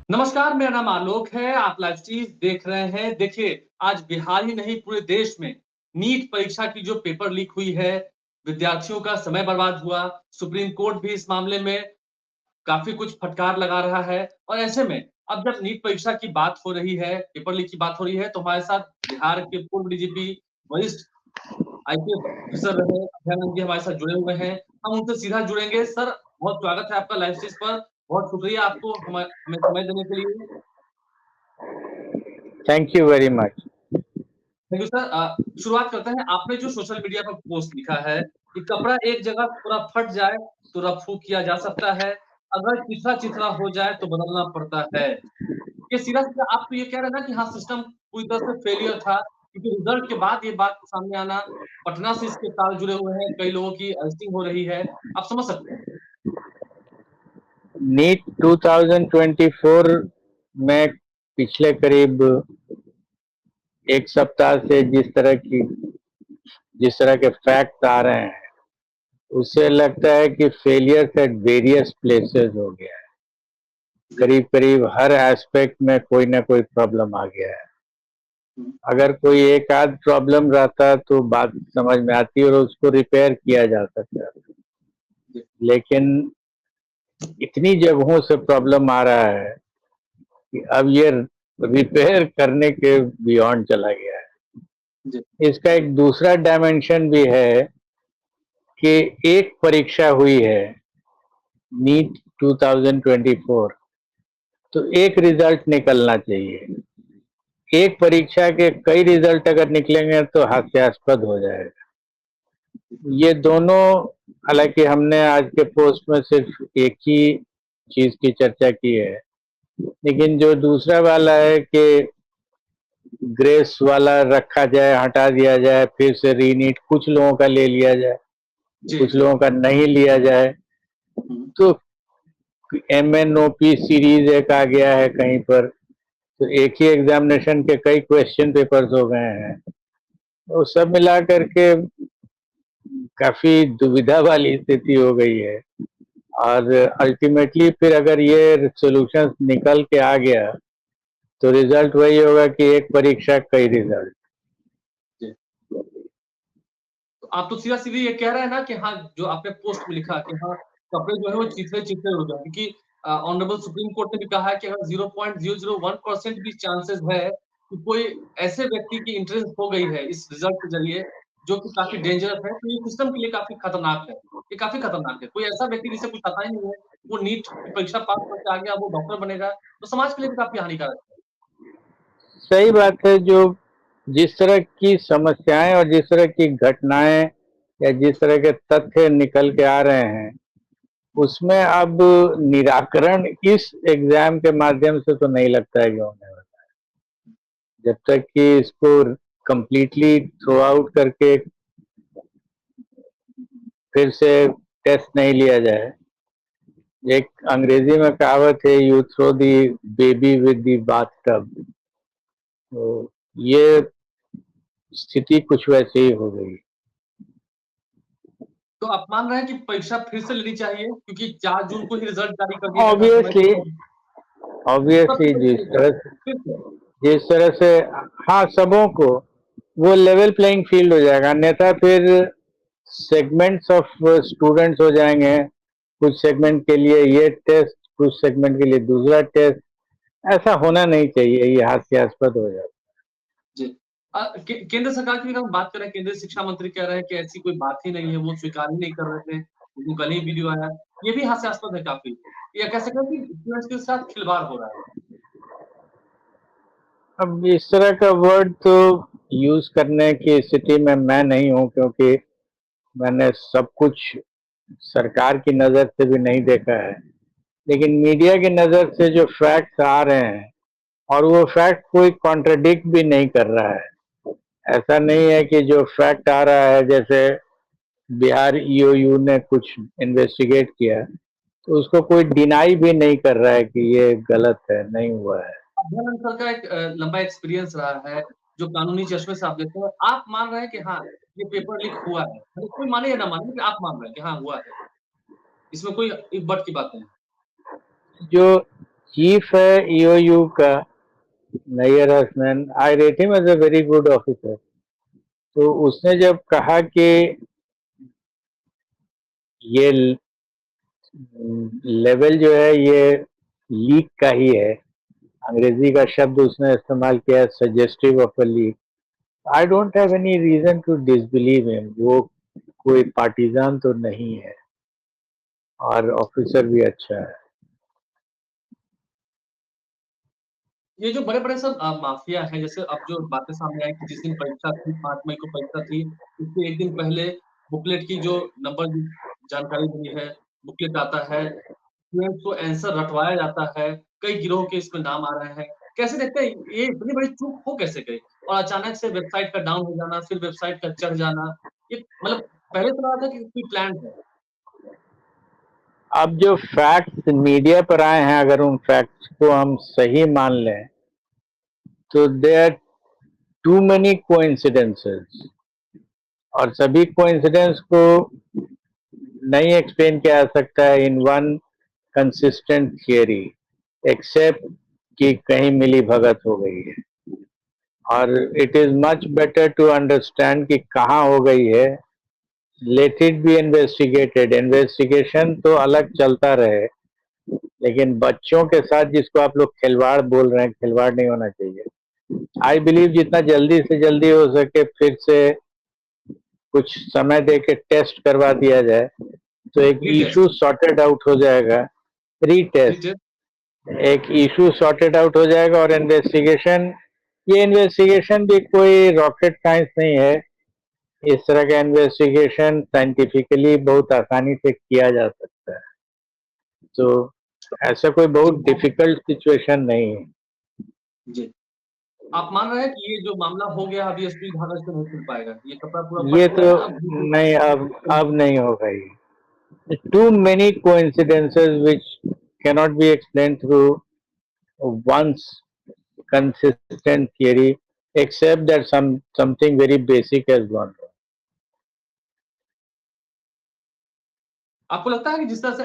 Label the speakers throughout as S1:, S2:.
S1: नमस्कार, मेरा नाम आलोक है। आप लाइव स्ट्रीम देख रहे हैं। देखिए, आज बिहार ही नहीं पूरे देश में नीट परीक्षा की जो पेपर लीक हुई है, विद्यार्थियों का समय बर्बाद हुआ। सुप्रीम कोर्ट भी इस मामले में काफ़ी कुछ फटकार लगा रहा है और ऐसे में अब जब नीट परीक्षा की बात हो रही है, पेपर लीक की बात हो रही है, तो हमारे साथ बिहार के पूर्व डीजीपी, वरिष्ठ आईपीएस ऑफिसर रहे अभयानंद जी हमारे साथ जुड़े हुए हैं। हम उनसे सीधा जुड़ेंगे। सर, बहुत स्वागत है आपका लाइव स्ट्रीम पर। बहुत शुक्रिया आपको हमें समय देने के लिए।
S2: Thank you very much.
S1: Thank you sir. शुरुआत करते हैं। आपने जो सोशल मीडिया पर पोस्ट लिखा है कि कपड़ा एक जगह पूरा फट जाए तो रफू किया जा सकता है, अगर चिथड़ा-चिथड़ा हो जाए तो बदलना पड़ता है। ये सीधा-सीधा आप तो ये कह रहे हैं ना कि हाँ, सिस्टम पूरी तरह से फेलियर था, क्योंकि रिजल्ट के बाद ये बात सामने आना, पटना से इसके तार जुड़े हुए हैं, कई लोगों की अरेस्टिंग हो रही है। आप समझ सकते हैं।
S2: नीट 2024 में पिछले करीब एक सप्ताह से जिस तरह के फैक्ट आ रहे हैं, उससे लगता है कि फेलियर एट वेरियस प्लेसेस हो गया है। करीब करीब हर एस्पेक्ट में कोई ना कोई प्रॉब्लम आ गया है। अगर कोई एक आध प्रॉब्लम रहता तो बात समझ में आती और उसको रिपेयर किया जा सकता, लेकिन इतनी जगहों से प्रॉब्लम आ रहा है कि अब ये रिपेयर करने के बियॉन्ड चला गया है। इसका एक दूसरा डायमेंशन भी है कि एक परीक्षा हुई है नीट 2024, तो एक रिजल्ट निकलना चाहिए। एक परीक्षा के कई रिजल्ट अगर निकलेंगे तो हास्यास्पद हो जाएगा। ये दोनों, हालांकि हमने आज के पोस्ट में सिर्फ एक ही चीज की चर्चा की है, लेकिन जो दूसरा वाला है कि ग्रेस वाला रखा जाए, हटा दिया जाए, फिर से रीनीट कुछ लोगों का ले लिया जाए, कुछ लोगों का नहीं लिया जाए, तो MNOP सीरीज एक आ गया है कहीं पर, तो एक ही एग्जामिनेशन के कई क्वेश्चन पेपर्स हो गए हैं। तो सब मिला करके काफी दुविधा वाली स्थिति हो गई है। और अल्टीमेटली फिर अगर ये सोल्यूशन निकल के आ गया तो रिजल्ट वही होगा कि एक परीक्षा कई रिजल्ट।
S1: तो आप तो सीधा-सीधी ये कह रहे हैं ना कि हाँ, जो आपने पोस्ट में लिखा कि हाँ, कपड़े जो है वो चिथड़े-चिथड़े हो जाएँ, क्योंकि ऑनरेबल सुप्रीम कोर्ट ने भी कहा है कि अगर 0.001% भी चांसेस है कि कोई ऐसे व्यक्ति की एंट्रेंस हो गई है इस रिजल्ट के ज़रिए, जो कि काफ़ी डेंजरस है, तो ये सिस्टम के लिए काफ़ी खतरनाक है। ये काफ़ी खतरनाक है। कोई ऐसा व्यक्ति जिसे कुछ आता ही नहीं है, वो नीट की परीक्षा पास करके आ गया, वो डॉक्टर बनेगा, तो समाज के लिए भी काफ़ी हानिकारक है।
S2: सही बात है। जो जिस तरह की समस्याएं और जिस तरह की घटनाएं या जिस तरह के तथ्य निकल के आ रहे हैं, उसमें अब निराकरण इस एग्जाम के माध्यम से तो नहीं लगता है कि होने वाला है। जब तक कि इसको कंप्लीटली थ्रो आउट करके फिर से टेस्ट नहीं लिया जाए। एक अंग्रेजी में कहावत है, you throw the baby with the bathtub. तो ये स्थिति कुछ वैसे ही हो गई।
S1: तो आप मान रहे हैं कि परीक्षा फिर से लेनी चाहिए, क्योंकि 4 जून को ही रिजल्ट जारी कर दिया गया था, समय
S2: ऑब्वियसली,
S1: तो
S2: ऑब्वियसली
S1: सबको फिर से।
S2: जिस तरह से हाँ, सबों को वो लेवल प्लेइंग फील्ड हो जाएगा। अन्यथा फिर सेगमेंट्स ऑफ स्टूडेंट्स हो जाएंगे, कुछ सेगमेंट के लिए ये टेस्ट, कुछ सेगमेंट के लिए दूसरा टेस्ट। ऐसा होना नहीं चाहिए, ये हास्यास्पद हो जाता है।
S1: जी। केंद्र सरकार की अगर हम बात करें, केंद्रीय शिक्षा मंत्री कह रहे हैं कि ऐसी कोई बात ही नहीं है, वो स्वीकार ही नहीं कर रहे थे। लेकिन कल ही वीडियो आया, ये भी हास्यास्पद है काफ़ी। या कह सकते हैं कि स्टूडेंट्स के साथ खिलवाड़ हो रहा है।
S2: अब इस तरह का वर्ड तो यूज करने की स्थिति में मैं नहीं हूँ, क्योंकि मैंने सब कुछ सरकार की नजर से भी नहीं देखा है। लेकिन मीडिया की नजर से जो फैक्ट्स आ रहे हैं, और वो फैक्ट कोई कॉन्ट्रडिक्ट भी नहीं कर रहा है। ऐसा नहीं है कि जो फैक्ट आ रहा है, जैसे बिहार EOU ने कुछ इन्वेस्टिगेट किया, तो उसको कोई डिनाई भी नहीं कर रहा है कि ये गलत है, नहीं हुआ है।
S1: अभ्यानंद सर का एक लंबा एक्सपीरियंस रहा है, जो कानूनी चश्मे से आप देखते हैं। आप मान रहे हैं कि हाँ, ये पेपर लीक हुआ है। मतलब कोई माने या ना माने, लेकिन आप मान रहे हैं कि हाँ, हुआ है। इसमें कोई इफ बट की बात नहीं।
S2: जो चीफ है ईओयू का Nayyar Hasnain, I rate him as a very good officer. तो उसने जब कहा कि ये लेवल जो है ये लीक का ही है, अंग्रेजी का शब्द उसने इस्तेमाल किया, suggestive of a leak. I don't have any reason to disbelieve him. वो कोई पार्टीजान तो नहीं है और ऑफिसर भी अच्छा है।
S1: ये जो बड़े-बड़े सब माफिया हैं, जैसे अब जो बातें सामने आई कि जिस दिन परीक्षा थी, 5 मई को परीक्षा थी, उसके 1 दिन पहले बुकलेट की जो नंबर की जानकारी मिली है, बुकलेट आता है, स्टूडेंट्स को आंसर रटवाया जाता है, कई गिरोह के इसमें नाम आ रहे हैं। कैसे देखते हैं ये इतनी बड़ी चूक हो कैसे गई? और अचानक से वेबसाइट का डाउन हो जाना, फिर वेबसाइट का चढ़ जाना, ये मतलब पहले तो लगा था कि कोई प्लान्ड है।
S2: अब जो फैक्ट्स मीडिया पर आए हैं, अगर उन फैक्ट्स को हम सही मान लें तो there are too many coincidences, और सभी कोइंसिडेंस को नहीं एक्सप्लेन किया जा सकता है in one consistent theory, except कि कहीं मिली भगत हो गई है। और it is much better to understand कि कहाँ हो गई है। Let it be investigated, investigation तो अलग चलता रहे, लेकिन बच्चों के साथ जिसको आप लोग खिलवाड़ बोल रहे हैं, खिलवाड़ नहीं होना चाहिए। आई बिलीव जितना जल्दी से जल्दी हो सके फिर से कुछ समय दे के टेस्ट करवा दिया जाए तो एक
S1: रीटेस्ट,
S2: इशू सॉर्टेड आउट हो जाएगा। रीटेस्ट,
S1: रीटेस्ट
S2: एक इशू सॉर्टेड आउट हो जाएगा। और इन्वेस्टिगेशन, ये इन्वेस्टिगेशन भी कोई रॉकेट साइंस नहीं है। इस तरह का इन्वेस्टिगेशन साइंटिफिकली बहुत आसानी से किया जा सकता है, तो ऐसा कोई बहुत
S1: जी,
S2: डिफिकल्ट सिचुएशन नहीं है।
S1: जी। आप मान रहे हैं कि ये जो मामला हो गया अभी ये सुई धागा से नहीं खुल पाएगा? ये कपड़ा पूरा
S2: ये
S1: फट
S2: तो
S1: गया है अब
S2: नहीं, अब नहीं होगा ये। Too many coincidences which cannot be explain through one's consistent theory, except that something very basic has gone wrong.
S1: आपको लगता है कि जिस तरह से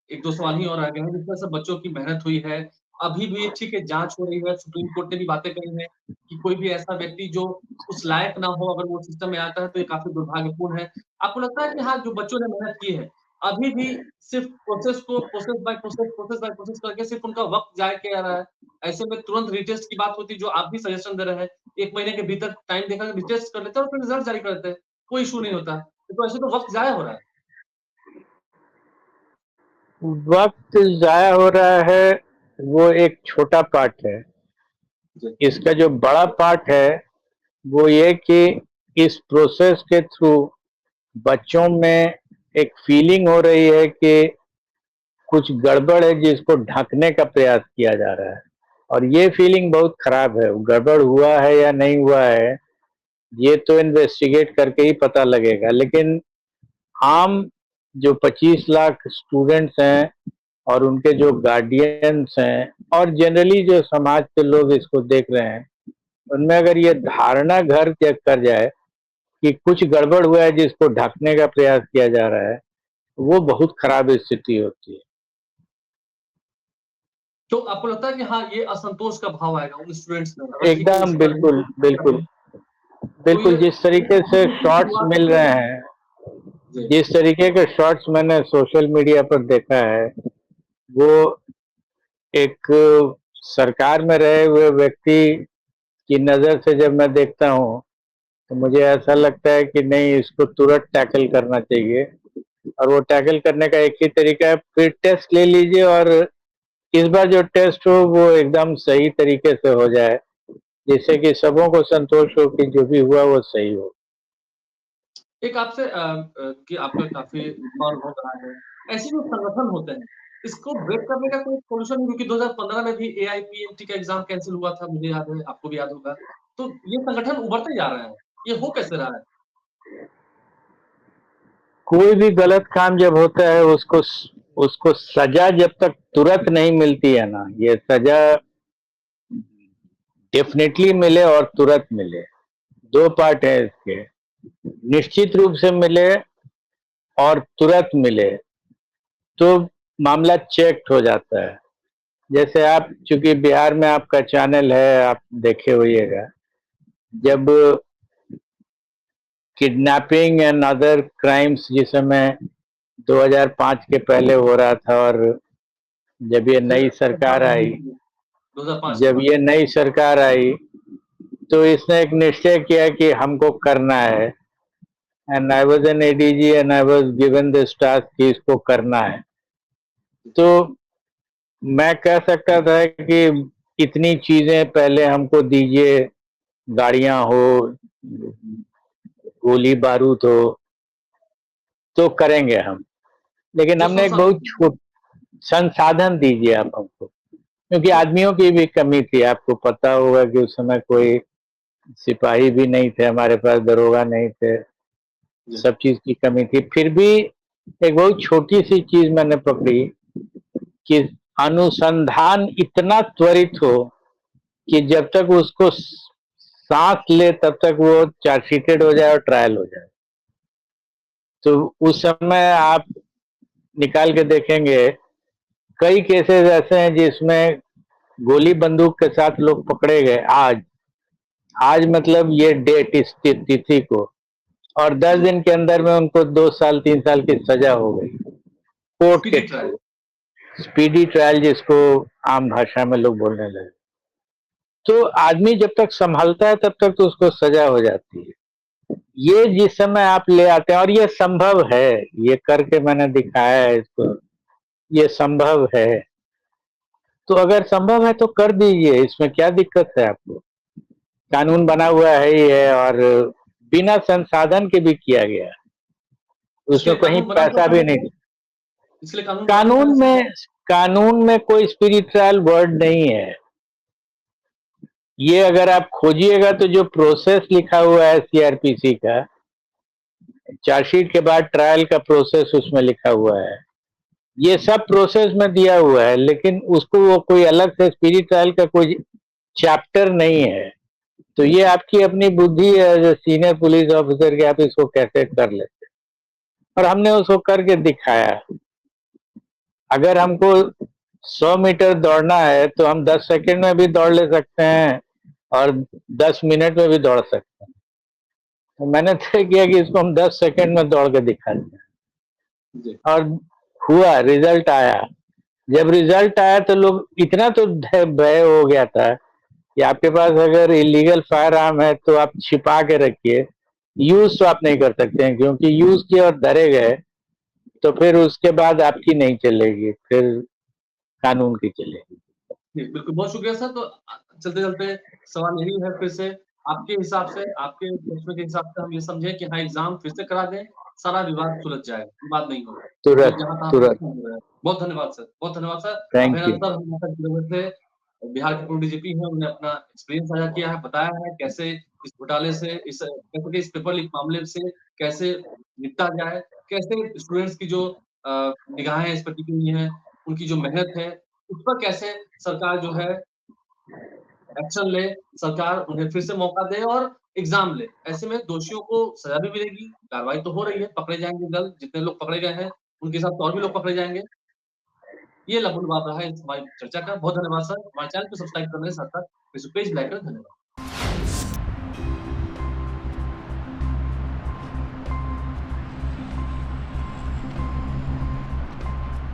S1: 1-2 सवाल ही और रह गए हैं, जिस तरह से बच्चों की मेहनत हुई है, अभी भी ठीक है जाँच हो रही है, सुप्रीम कोर्ट ने भी बातें कही हैं कि कोई भी ऐसा व्यक्ति जो उस लायक ना हो अगर वो सिस्टम में आता है तो ये काफ़ी दुर्भाग्यपूर्ण है। आपको लगता है कि हाँ, जो बच्चों ने मेहनत की है, अभी भी सिर्फ़ प्रोसेस बाय प्रोसेस करके सिर्फ़ उनका वक़्त ज़ाया किया जा रहा है? ऐसे में तुरंत रीटेस्ट की बात होती है जो आप भी सजेशन दे रहे हैं, 1 महीने के भीतर टाइम देखा रीटेस्ट कर लेते हैं और फिर रिज़ल्ट जारी कर देते हैं, कोई इश्यू नहीं होता। तो ऐसे तो वक़्त ज़ाया हो रहा है।
S2: वक्त जाया हो रहा है, वो एक छोटा पार्ट है।
S1: जी।
S2: इसका जो बड़ा पार्ट है वो ये कि इस प्रोसेस के थ्रू बच्चों में एक फीलिंग हो रही है कि कुछ गड़बड़ है जिसको ढकने का प्रयास किया जा रहा है। और ये फीलिंग बहुत खराब है। गड़बड़ हुआ है या नहीं हुआ है ये तो इन्वेस्टिगेट करके ही पता लगेगा, लेकिन आम जो 25 लाख स्टूडेंट्स हैं और उनके जो गार्डियंस हैं और जनरली जो समाज के लोग इसको देख रहे हैं, उनमें अगर ये धारणा घर कर जाए कि कुछ गड़बड़ हुआ है जिसको ढकने का प्रयास किया जा रहा है, वो बहुत खराब स्थिति होती है।
S1: तो आपको लगता है कि हाँ, ये असंतोष का भाव आएगा उन स्टूडेंट्स में, अगर ठीक है
S2: एकदम,
S1: इसी तरह
S2: बिल्कुल बिल्कुल
S1: तो ये
S2: बिल्कुल। जिस तरीके से शॉर्ट्स
S1: शुरुआत
S2: मिल रहे हैं,
S1: जी,
S2: जिस तरीके के शॉर्ट्स मैंने सोशल मीडिया पर देखा है, वो एक सरकार में रहे हुए व्यक्ति की नज़र से जब मैं देखता हूँ तो मुझे ऐसा लगता है कि नहीं, इसको तुरंत टैकल करना चाहिए। और वो टैकल करने का एक ही तरीका है, फिर टेस्ट ले लीजिए और इस बार जो टेस्ट हो वो एकदम सही तरीके से हो जाए, जिससे कि सबों को संतोष हो कि जो भी हुआ वो सही हो।
S1: एक आपसे कि आपका काफ़ी लंबा अनुभव रहा है। ऐसे जो संगठन होते हैं, इसको ब्रेक करने का कोई सॉल्यूशन नहीं क्योंकि 2015 में भी एआईपीएमटी का एग्ज़ाम कैंसल हुआ था, मुझे याद है, आपको भी याद होगा। तो ये संगठन उभरते जा रहे हैं, ये हो कैसे रहा है?
S2: कोई भी गलत काम जब होता है उसको सजा जब तक तुरंत नहीं मिलती है ना, ये सजा डेफिनेटली मिले और तुरंत मिले। दो पार्ट है इसके, निश्चित रूप से मिले और तुरंत मिले तो मामला चेक्ड हो जाता है। जैसे आप, चूंकि बिहार में आपका चैनल है, आप देखे होइएगा, जब किडनैपिंग एंड अदर क्राइम्स जिस समय 2005 के पहले हो रहा था, और जब ये नई सरकार आई,
S1: 2005 के
S2: जब
S1: बाद
S2: ये नई सरकार आई तो इसने एक निश्चय किया कि हमको करना है, and I was an ADG and I was given this task कि इसको करना है। तो मैं कह सकता था कि इतनी चीजें पहले हमको दीजिए, गाड़ियां हो, गोली बारूद हो, तो करेंगे हम। लेकिन
S1: जो
S2: हमने एक बहुत छोट संसाधन दीजिए आप हमको, क्योंकि आदमियों की भी कमी थी। आपको पता होगा कि उस समय कोई सिपाही भी नहीं थे हमारे पास, दरोगा नहीं थे, सब चीज की कमी थी। फिर भी एक बहुत छोटी सी चीज मैंने पकड़ी कि अनुसंधान इतना त्वरित हो कि जब तक उसको सांस ले तब तक वो चार्जशीटेड हो जाए और ट्रायल हो जाए। तो उस समय आप निकाल के देखेंगे, कई केसेस ऐसे हैं जिसमें गोली बंदूक के साथ लोग पकड़े गए आज, मतलब ये डेट, इस तिथि को, और 10 दिन के अंदर में उनको 2 साल 3 साल की सजा हो गई कोर्ट के थ्रू। स्पीडी ट्रायल जिसको आम भाषा में लोग बोलने लगे। तो आदमी जब तक संभलता है तब तक तो उसको सजा हो जाती है। ये जिस समय आप ले आते हैं, और ये संभव है, ये करके मैंने दिखाया है इसको, ये संभव है। तो अगर संभव है तो कर दीजिए, इसमें क्या दिक्कत है आपको? कानून बना हुआ है ही है, और बिना संसाधन के भी किया गया, उसमें
S1: इसलिए
S2: कहीं
S1: कानून बना
S2: पैसा
S1: क्यों
S2: भी
S1: पड़ेगा?
S2: नहीं।
S1: इसलिए कानून बनाना पड़ेगा
S2: कानून
S1: सरकार?
S2: में कानून में कोई स्पिरिचुअल वर्ड नहीं है। ये अगर आप खोजिएगा तो जो प्रोसेस लिखा हुआ है सीआरपीसी का, चार्जशीट के बाद ट्रायल का प्रोसेस उसमें लिखा हुआ है, ये सब प्रोसेस में दिया हुआ है। लेकिन उसको वो कोई अलग से स्पिरिट ट्रायल का कोई चैप्टर नहीं है। तो ये आपकी अपनी बुद्धि है जो सीनियर पुलिस ऑफिसर के, आप इसको कैसे कर लेते, और हमने उसको करके दिखाया। अगर हमको 100 मीटर दौड़ना है तो हम 10 सेकंड में भी दौड़ ले सकते हैं और 10 मिनट में भी दौड़ सकते हैं। तो मैंने तय किया कि इसको हम 10 सेकंड में दौड़ के दिखाते हैं, और हुआ, रिजल्ट आया। जब रिजल्ट आया तो लोग, इतना तो भय हो गया था कि आपके पास अगर इलीगल फायर आर्म है तो आप छिपा के रखिए, यूज तो आप नहीं कर सकते हैं, क्योंकि यूज किए और धरे गए तो फिर उसके बाद आपकी नहीं चलेगी, फिर कानून की चलेगी।
S1: जी, बिल्कुल, बहुत शुक्रिया सर। तो चलते-चलते सवाल यही है फिर से, आपके हिसाब से, आपके सोचने के हिसाब से हम ये समझें कि हाँ, एग्ज़ाम फिर से करा दें, सारा विवाद सुलझ जाएगा, विवाद नहीं होगा, जो
S2: तुरंत
S1: जहाँ-तहाँ
S2: तुरंत।
S1: हो रहा है। बहुत धन्यवाद सर, बहुत धन्यवाद सर।
S2: Thank you.
S1: अभयनंदन हम यहाँ तक जुड़े हुए थे, बिहार के पूर्व डीजीपी हैं, उन्होंने अपना एक्सपीरियंस साझा किया है, बताया है कैसे इस घोटाले से, कैसे कि इस पेपर लीक मामले से कैसे निपटा जाए, कैसे स्टूडेंट्स की जो निगाहें इस पर टिकी हुई हैं, उनकी जो मेहनत है, उस पर कैसे सरकार जो है एक्शन ले, सरकार उन्हें फिर से मौका दे और एग्ज़ाम ले। ऐसे में दोषियों को सज़ा भी मिलेगी, कार्रवाई तो हो रही है, पकड़े जाएँगे जल्द, जितने लोग पकड़े गए हैं, उनके साथ और भी लोग पकड़े जाएँगे। ये लघु लुभाव रहा है इस हमारी चर्चा का। बहुत धन्यवाद सर, हमारे चैनल को सब्सक्राइब करने के साथ-साथ फेसबुक पेज लाइक करें। धन्यवाद।